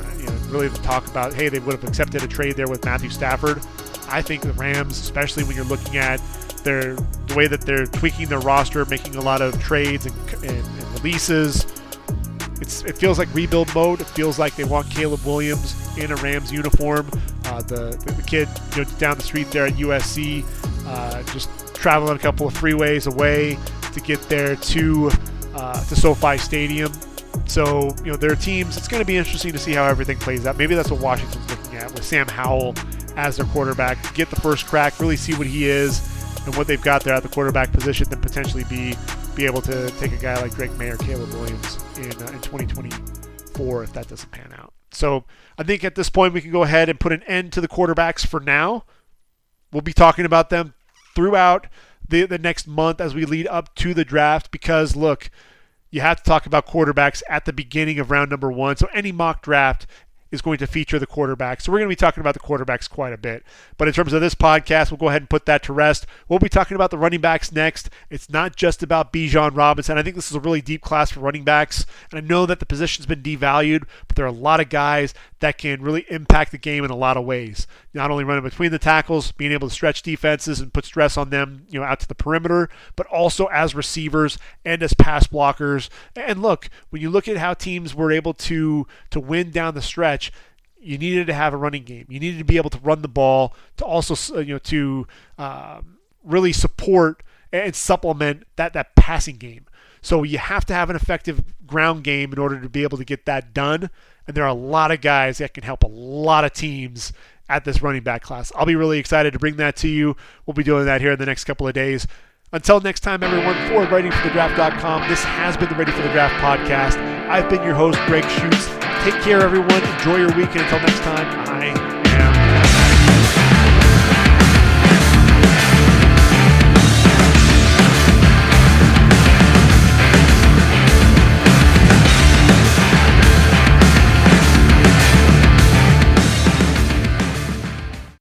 really to talk about, hey, they would have accepted a trade there with Matthew Stafford. I think the Rams, especially when you're looking at the way that they're tweaking their roster, making a lot of trades and releases, it feels like rebuild mode. It feels like they want Caleb Williams in a Rams uniform. The kid down the street there at USC, just traveling a couple of freeways away to get there to SoFi Stadium. So, their teams, it's going to be interesting to see how everything plays out. Maybe that's what Washington's looking at with Sam Howell as their quarterback. Get the first crack, really see what he is and what they've got there at the quarterback position, then potentially be able to take a guy like Drake May or Caleb Williams in 2024 if that doesn't pan out. So I think at this point we can go ahead and put an end to the quarterbacks for now. We'll be talking about them throughout the next month as we lead up to the draft, because look, you have to talk about quarterbacks at the beginning of round number 1. So any mock draft is going to feature the quarterbacks. So we're going to be talking about the quarterbacks quite a bit. But in terms of this podcast, we'll go ahead and put that to rest. We'll be talking about the running backs next. It's not just about Bijan Robinson. I think this is a really deep class for running backs. And I know that the position's been devalued, but there are a lot of guys that can really impact the game in a lot of ways. Not only running between the tackles, being able to stretch defenses and put stress on them, out to the perimeter, but also as receivers and as pass blockers. And look, when you look at how teams were able to win down the stretch, you needed to have a running game. You needed to be able to run the ball to also, to really support and supplement that passing game. So you have to have an effective ground game in order to be able to get that done. And there are a lot of guys that can help a lot of teams at this running back class. I'll be really excited to bring that to you. We'll be doing that here in the next couple of days. Until next time, everyone, for ReadyForTheDraft.com, this has been the Ready for the Draft podcast. I've been your host, Gregg Schutze. Take care, everyone. Enjoy your week. And until next time, I